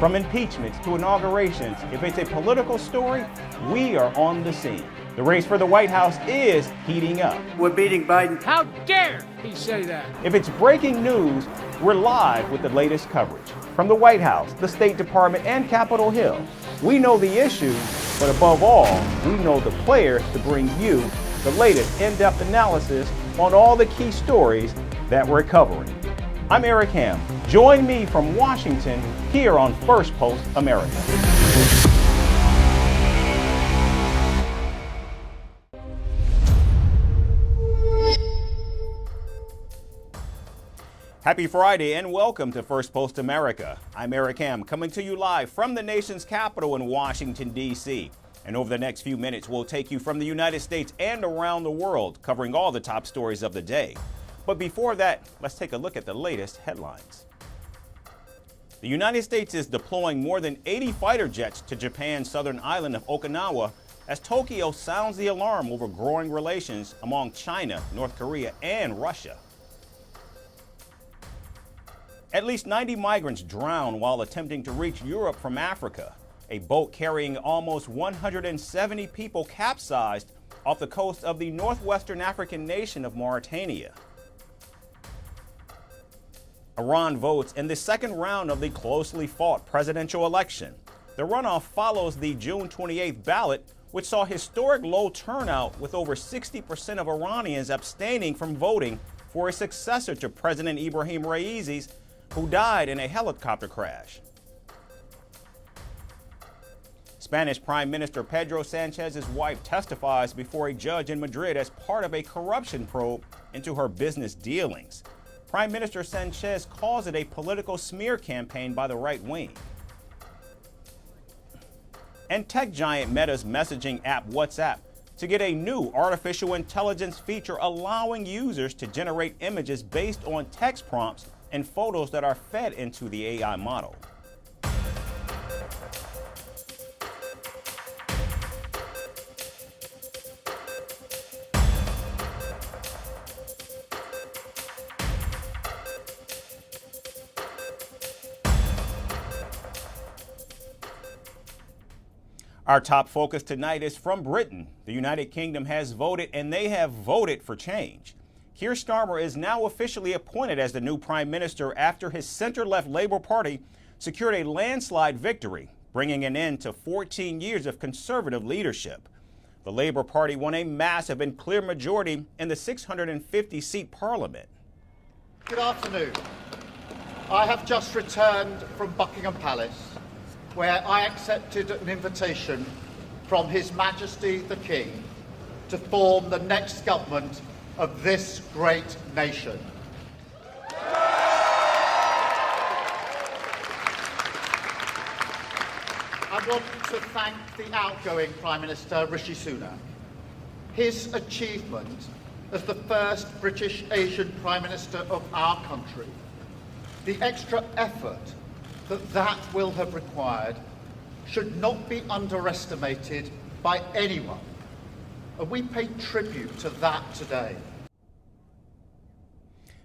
From impeachments to inaugurations, if it's a political story, we are on the scene. The race for the White House is heating up. We're beating Biden. How dare he say that? If it's breaking news, we're live with the latest coverage. From the White House, the State Department, and Capitol Hill, we know the issues, but above all, we know the players to bring you the latest in-depth analysis on all the key stories that we're covering. I'm Eric Ham. Join me from Washington here on Firstpost America. Happy Friday and welcome to Firstpost America. I'm Eric Ham, coming to you live from the nation's capital in Washington, D.C. And over the next few minutes, we'll take you from the United States and around the world, covering all the top stories of the day. But before that, let's take a look at the latest headlines. The United States is deploying more than 80 fighter jets to Japan's southern island of Okinawa as Tokyo sounds the alarm over growing relations among China, North Korea, and Russia. At least 90 migrants drowned while attempting to reach Europe from Africa. A boat carrying almost 170 people capsized off the coast of the northwestern African nation of Mauritania. Iran votes in the second round of the closely fought presidential election. The runoff follows the June 28th ballot, which saw historic low turnout with over 60% of Iranians abstaining from voting for a successor to President Ibrahim Raisi's, who died in a helicopter crash. Spanish Prime Minister Pedro Sanchez's wife testifies before a judge in Madrid as part of a corruption probe into her business dealings. Prime Minister Sanchez calls it a political smear campaign by the right wing. And tech giant Meta's messaging app WhatsApp to get a new artificial intelligence feature allowing users to generate images based on text prompts and photos that are fed into the AI model. Our top focus tonight is from Britain. The United Kingdom has voted, and they have voted for change. Keir Starmer is now officially appointed as the new prime minister after his center-left Labour Party secured a landslide victory, bringing an end to 14 years of conservative leadership. The Labour Party won a massive and clear majority in the 650-seat parliament. Good afternoon. I have just returned from Buckingham Palace, where I accepted an invitation from His Majesty the King to form the next government of this great nation. I want to thank the outgoing Prime Minister Rishi Sunak. His achievement as the first British Asian Prime Minister of our country, the extra effort that will have required should not be underestimated by anyone. And we pay tribute to that today.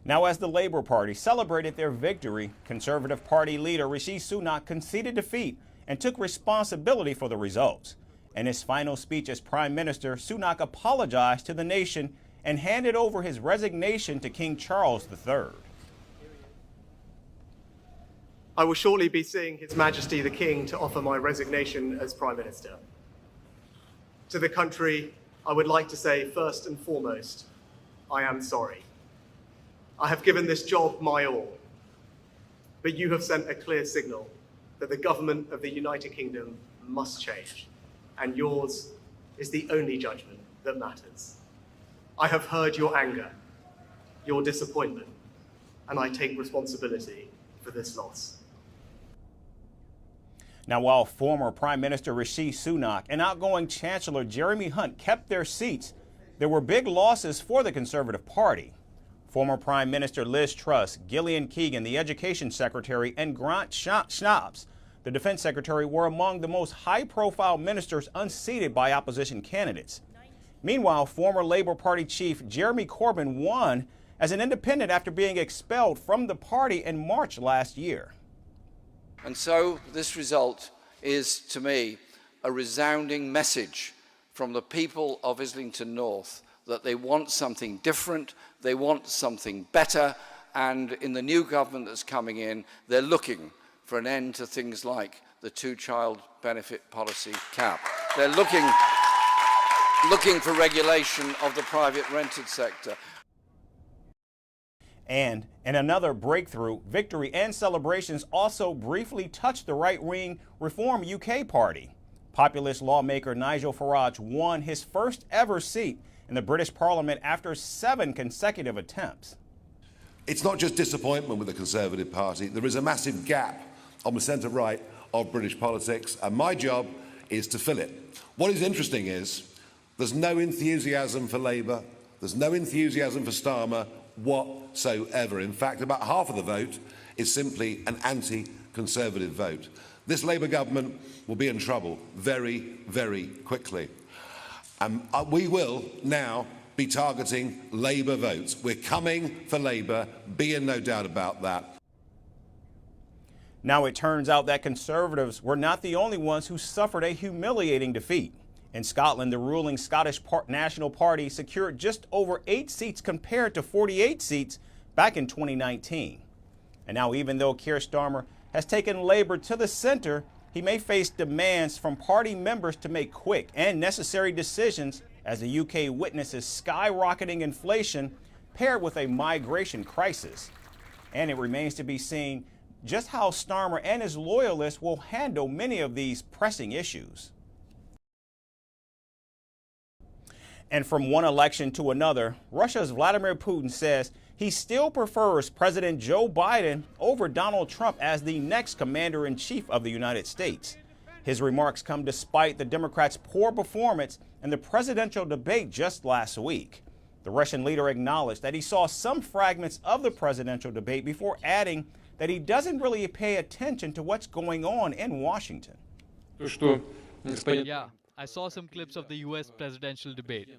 Now, as the Labour Party celebrated their victory, Conservative Party leader Rishi Sunak conceded defeat and took responsibility for the results. In his final speech as Prime Minister, Sunak apologized to the nation and handed over his resignation to King Charles III. I will shortly be seeing His Majesty the King to offer my resignation as Prime Minister. To the country, I would like to say first and foremost, I am sorry. I have given this job my all, but you have sent a clear signal that the government of the United Kingdom must change, and yours is the only judgment that matters. I have heard your anger, your disappointment, and I take responsibility for this loss. Now, while former Prime Minister Rishi Sunak and outgoing Chancellor Jeremy Hunt kept their seats, there were big losses for the Conservative Party. Former Prime Minister Liz Truss, Gillian Keegan, the Education Secretary, and Grant Shapps, the Defense Secretary, were among the most high-profile ministers unseated by opposition candidates. Meanwhile, former Labour Party chief Jeremy Corbyn won as an independent after being expelled from the party in March last year. And so this result is, to me, a resounding message from the people of Islington North that they want something different, they want something better, and in the new government that's coming in, they're looking for an end to things like the two-child benefit policy cap. They're looking for regulation of the private rented sector. And in another breakthrough, victory and celebrations also briefly touched the right-wing Reform UK party. Populist lawmaker Nigel Farage won his first ever seat in the British Parliament after 7 consecutive attempts. It's not just disappointment with the Conservative Party. There is a massive gap on the centre-right of British politics, and my job is to fill it. What is interesting is there's no enthusiasm for Labour, there's no enthusiasm for Starmer whatsoever. In fact, about half of the vote is simply an anti-Conservative vote. This Labour government will be in trouble very, very quickly. We will now be targeting Labour votes. We're coming for Labour, be in no doubt about that. Now it turns out that Conservatives were not the only ones who suffered a humiliating defeat. In Scotland, the ruling Scottish National Party secured just over 8 seats compared to 48 seats back in 2019. And now, even though Keir Starmer has taken Labour to the center, he may face demands from party members to make quick and necessary decisions as the UK witnesses skyrocketing inflation paired with a migration crisis. And it remains to be seen just how Starmer and his loyalists will handle many of these pressing issues. And from one election to another, Russia's Vladimir Putin says he still prefers President Joe Biden over Donald Trump as the next commander-in-chief of the United States. His remarks come despite the Democrats' poor performance in the presidential debate just last week. The Russian leader acknowledged that he saw some fragments of the presidential debate before adding that he doesn't really pay attention to what's going on in Washington. Yeah, I saw some clips of the US presidential debate.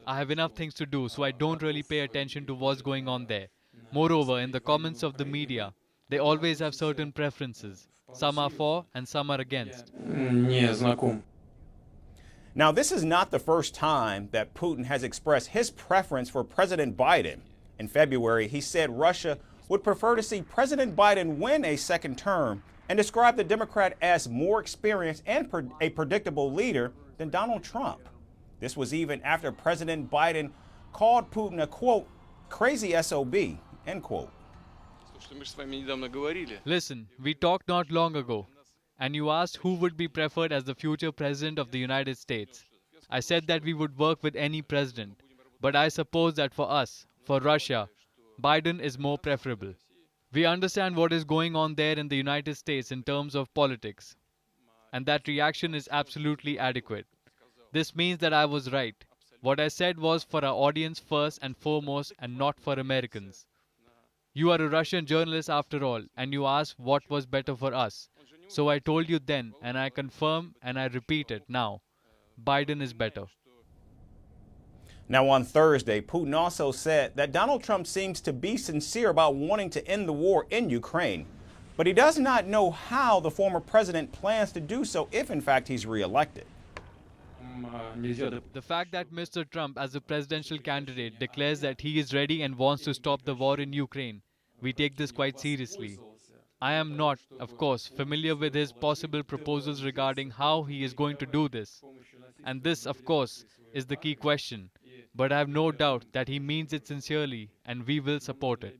I have enough things to do, so I don't really pay attention to what's going on there. Moreover, in the comments of the media, they always have certain preferences. Some are for and some are against. Now, this is not the first time that Putin has expressed his preference for President Biden. In February, he said Russia would prefer to see President Biden win a second term and described the Democrat as more experienced and a predictable leader than Donald Trump. This was even after President Biden called Putin a, quote, crazy SOB, end quote. Listen, we talked not long ago, and you asked who would be preferred as the future president of the United States. I said that we would work with any president, but I suppose that for us, for Russia, Biden is more preferable. We understand what is going on there in the United States in terms of politics, and that reaction is absolutely adequate. This means that I was right. What I said was for our audience first and foremost, and not for Americans. You are a Russian journalist after all, and you asked what was better for us. So I told you then, and I confirm and I repeat it now. Biden is better. Now, on Thursday, Putin also said that Donald Trump seems to be sincere about wanting to end the war in Ukraine, but he does not know how the former president plans to do so if, in fact, he's reelected. The fact that Mr. Trump, as a presidential candidate, declares that he is ready and wants to stop the war in Ukraine, we take this quite seriously. I am not, of course, familiar with his possible proposals regarding how he is going to do this. And this, of course, is the key question. But I have no doubt that he means it sincerely, and we will support it.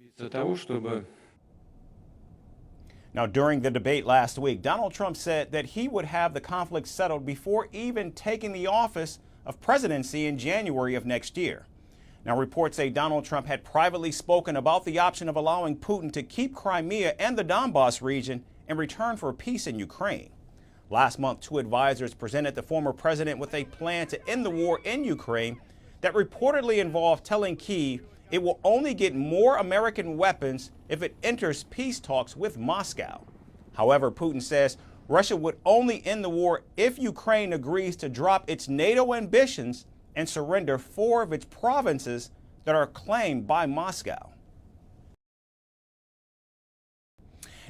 Now, during the debate last week, Donald Trump said that he would have the conflict settled before even taking the office of presidency in January of next year. Now, reports say Donald Trump had privately spoken about the option of allowing Putin to keep Crimea and the Donbas region in return for peace in Ukraine. Last month, 2 advisors presented the former president with a plan to end the war in Ukraine that reportedly involved telling Kyiv it will only get more American weapons if it enters peace talks with Moscow. However, Putin says Russia would only end the war if Ukraine agrees to drop its NATO ambitions and surrender 4 of its provinces that are claimed by Moscow.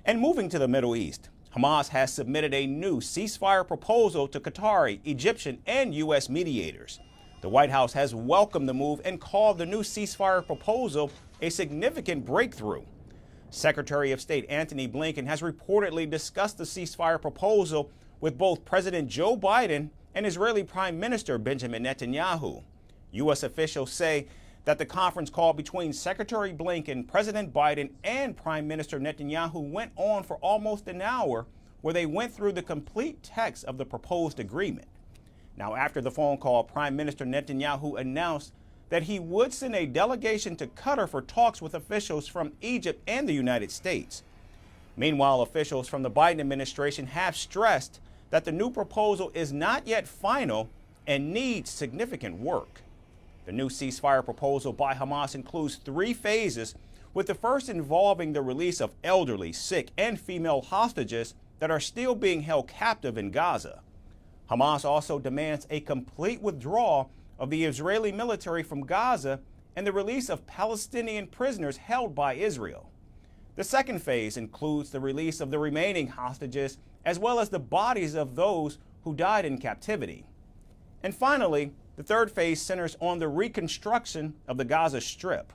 And moving to the Middle East, Hamas has submitted a new ceasefire proposal to Qatari, Egyptian, and U.S. mediators. The White House has welcomed the move and called the new ceasefire proposal a significant breakthrough. Secretary of State Antony Blinken has reportedly discussed the ceasefire proposal with both President Joe Biden and Israeli Prime Minister Benjamin Netanyahu. U.S. officials say that the conference call between Secretary Blinken, President Biden, and Prime Minister Netanyahu went on for almost an hour, where they went through the complete text of the proposed agreement. Now, after the phone call, Prime Minister Netanyahu announced that he would send a delegation to Qatar for talks with officials from Egypt and the United States. Meanwhile, officials from the Biden administration have stressed that the new proposal is not yet final and needs significant work. The new ceasefire proposal by Hamas includes 3 phases, with the first involving the release of elderly, sick, and female hostages that are still being held captive in Gaza. Hamas also demands a complete withdrawal of the Israeli military from Gaza and the release of Palestinian prisoners held by Israel. The second phase includes the release of the remaining hostages, as well as the bodies of those who died in captivity. And finally, the third phase centers on the reconstruction of the Gaza Strip.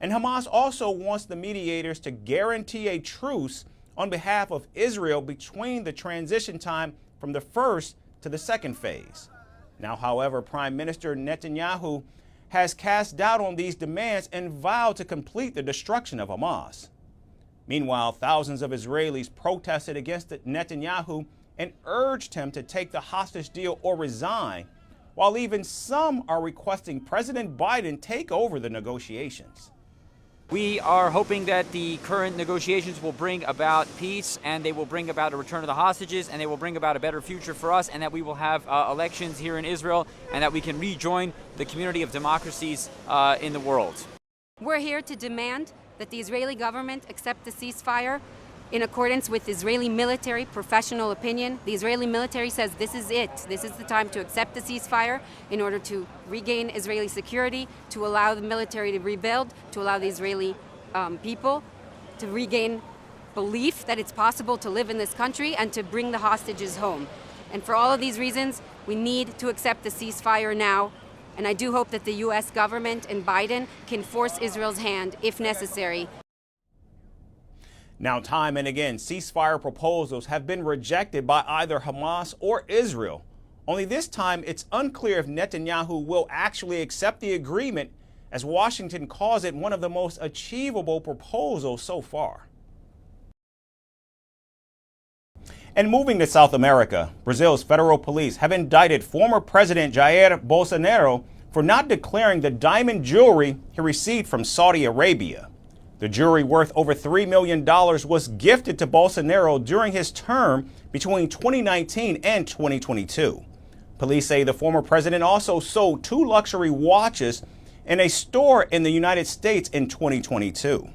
And Hamas also wants the mediators to guarantee a truce on behalf of Israel between the transition time from the first to the second phase. Now, however, Prime Minister Netanyahu has cast doubt on these demands and vowed to complete the destruction of Hamas. Meanwhile, thousands of Israelis protested against Netanyahu and urged him to take the hostage deal or resign, while even some are requesting President Biden take over the negotiations. We are hoping that the current negotiations will bring about peace, and they will bring about a return of the hostages, and they will bring about a better future for us, and that we will have elections here in Israel, and that we can rejoin the community of democracies in the world. We're here to demand that the Israeli government accept the ceasefire in accordance with Israeli military professional opinion. The Israeli military says this is it. This is the time to accept the ceasefire in order to regain Israeli security, to allow the military to rebuild, to allow the Israeli people to regain belief that it's possible to live in this country, and to bring the hostages home. And for all of these reasons, we need to accept the ceasefire now. And I do hope that the U.S. government and Biden can force Israel's hand if necessary. Now, time and again, ceasefire proposals have been rejected by either Hamas or Israel. Only this time, it's unclear if Netanyahu will actually accept the agreement, as Washington calls it one of the most achievable proposals so far. And moving to South America, Brazil's federal police have indicted former President Jair Bolsonaro for not declaring the diamond jewelry he received from Saudi Arabia. The jewelry, worth over $3 million, was gifted to Bolsonaro during his term between 2019 and 2022. Police say the former president also sold 2 luxury watches in a store in the United States in 2022.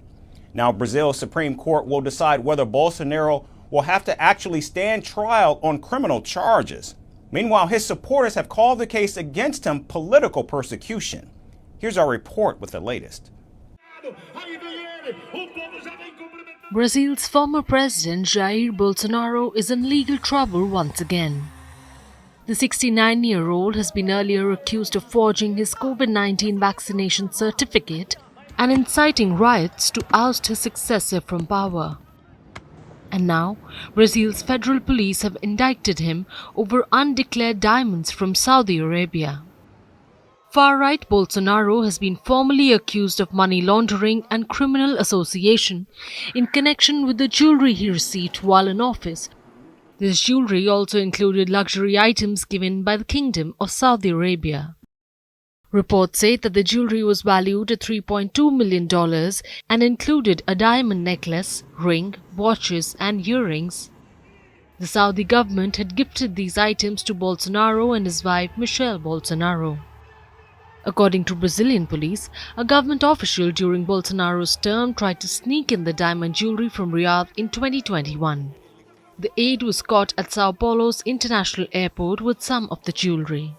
Now, Brazil's Supreme Court will decide whether Bolsonaro will have to actually stand trial on criminal charges. Meanwhile, his supporters have called the case against him political persecution. Here's our report with the latest. Brazil's former president Jair Bolsonaro is in legal trouble once again. The 69-year-old has been earlier accused of forging his COVID-19 vaccination certificate and inciting riots to oust his successor from power. And now, Brazil's federal police have indicted him over undeclared diamonds from Saudi Arabia. Far-right Bolsonaro has been formally accused of money laundering and criminal association in connection with the jewelry he received while in office. This jewelry also included luxury items given by the Kingdom of Saudi Arabia. Reports say that the jewelry was valued at $3.2 million and included a diamond necklace, ring, watches and earrings. The Saudi government had gifted these items to Bolsonaro and his wife Michelle Bolsonaro. According to Brazilian police, a government official during Bolsonaro's term tried to sneak in the diamond jewelry from Riyadh in 2021. The aide was caught at Sao Paulo's international airport with some of the jewelry.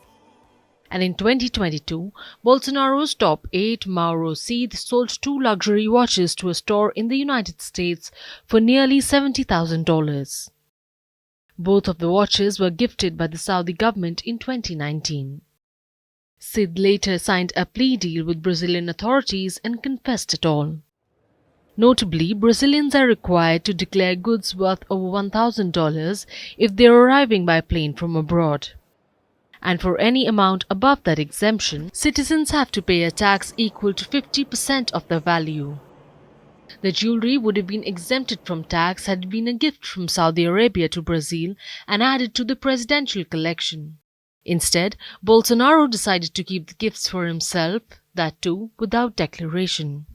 And in 2022, Bolsonaro's top aide, Mauro Cid, sold 2 luxury watches to a store in the United States for nearly $70,000. Both of the watches were gifted by the Saudi government in 2019. Sid later signed a plea deal with Brazilian authorities and confessed it all. Notably, Brazilians are required to declare goods worth over $1,000 if they are arriving by plane from abroad. And for any amount above that exemption, citizens have to pay a tax equal to 50% of their value. The jewelry would have been exempted from tax had it been a gift from Saudi Arabia to Brazil and added to the presidential collection. Instead, Bolsonaro decided to keep the gifts for himself, that too without declaration.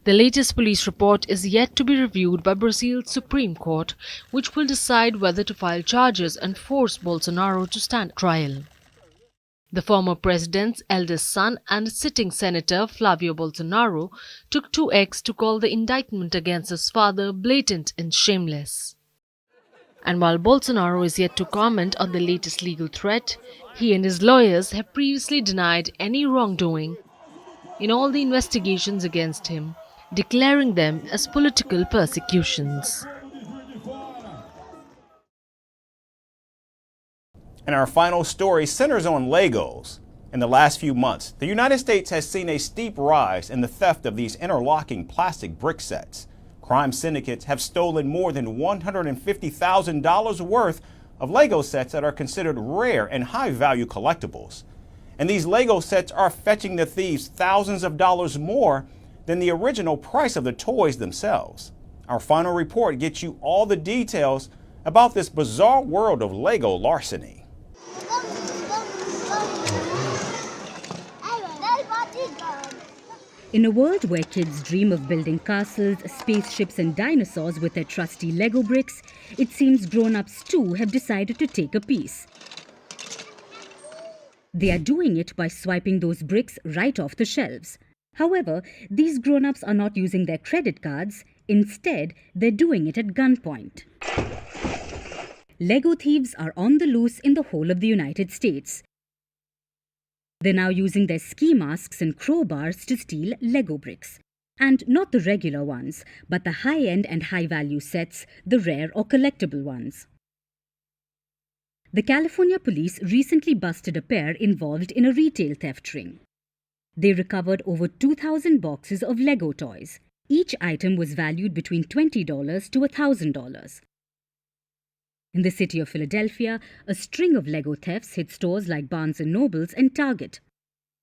The latest police report is yet to be reviewed by Brazil's Supreme Court, which will decide whether to file charges and force Bolsonaro to stand trial. The former president's eldest son and sitting senator Flávio Bolsonaro took to X to call the indictment against his father blatant and shameless. And while Bolsonaro is yet to comment on the latest legal threat, he and his lawyers have previously denied any wrongdoing in all the investigations against him, declaring them as political persecutions. And our final story centers on Legos. In the last few months, the United States has seen a steep rise in the theft of these interlocking plastic brick sets. Crime syndicates have stolen more than $150,000 worth of Lego sets that are considered rare and high-value collectibles. And these Lego sets are fetching the thieves thousands of dollars more than the original price of the toys themselves. Our final report gets you all the details about this bizarre world of Lego larceny. In a world where kids dream of building castles, spaceships and dinosaurs with their trusty Lego bricks, it seems grown-ups too have decided to take a piece. They are doing it by swiping those bricks right off the shelves. However, these grown-ups are not using their credit cards. Instead, they're doing it at gunpoint. Lego thieves are on the loose in the whole of the United States. They're now using their ski masks and crowbars to steal Lego bricks. And not the regular ones, but the high-end and high-value sets, the rare or collectible ones. The California police recently busted a pair involved in a retail theft ring. They recovered over 2,000 boxes of Lego toys. Each item was valued between $20 to $1,000. In the city of Philadelphia, a string of Lego thefts hit stores like Barnes & Nobles and Target.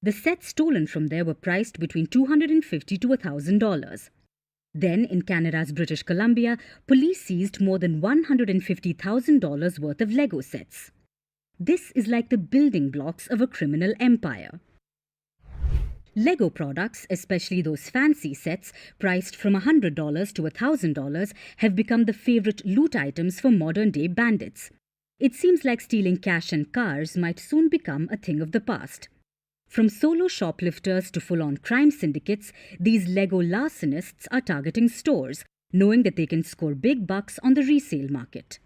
The sets stolen from there were priced between $250 to $1,000. Then, in Canada's British Columbia, police seized more than $150,000 worth of Lego sets. This is like the building blocks of a criminal empire. Lego products, especially those fancy sets priced from $100 to $1,000, have become the favorite loot items for modern-day bandits. It seems like stealing cash and cars might soon become a thing of the past. From solo shoplifters to full-on crime syndicates, these Lego larcenists are targeting stores, knowing that they can score big bucks on the resale market.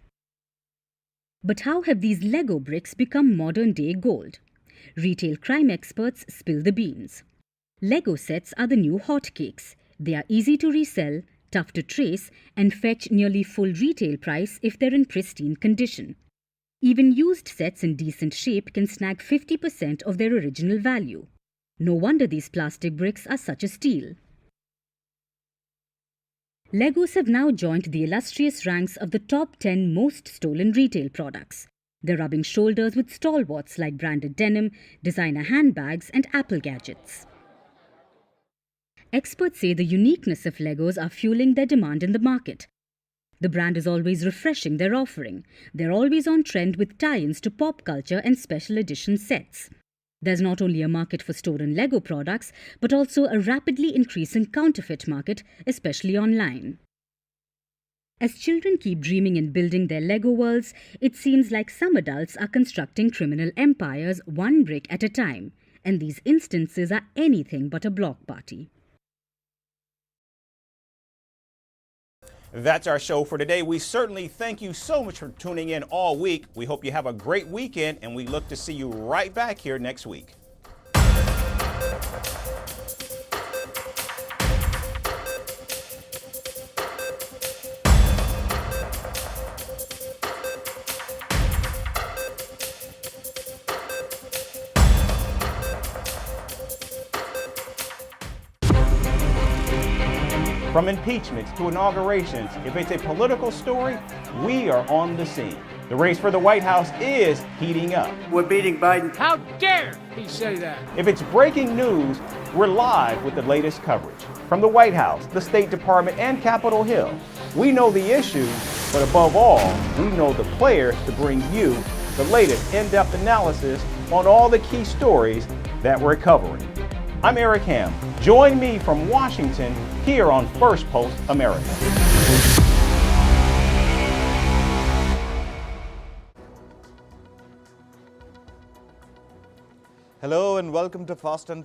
But how have these Lego bricks become modern-day gold? Retail crime experts spill the beans. Lego sets are the new hotcakes. They are easy to resell, tough to trace, and fetch nearly full retail price if they're in pristine condition. Even used sets in decent shape can snag 50% of their original value. No wonder these plastic bricks are such a steal. Legos have now joined the illustrious ranks of the top 10 most stolen retail products. They're rubbing shoulders with stalwarts like branded denim, designer handbags, and Apple gadgets. Experts say the uniqueness of Legos are fueling their demand in the market. The brand is always refreshing their offering. They're always on trend with tie-ins to pop culture and special edition sets. There's not only a market for stolen Lego products, but also a rapidly increasing counterfeit market, especially online. As children keep dreaming and building their Lego worlds, it seems like some adults are constructing criminal empires one brick at a time, and these instances are anything but a block party. That's our show for today. We certainly thank you so much for tuning in all week. We hope you have a great weekend, and we look to see you right back here next week. From impeachments to inaugurations, if it's a political story, we are on the scene. The race for the White House is heating up. We're beating Biden. How dare he say that? If it's breaking news, we're live with the latest coverage. From the White House, the State Department, and Capitol Hill, we know the issues, but above all, we know the players to bring you the latest in-depth analysis on all the key stories that we're covering. I'm Eric Ham. Join me from Washington here on First Post America. Hello and welcome to Fast and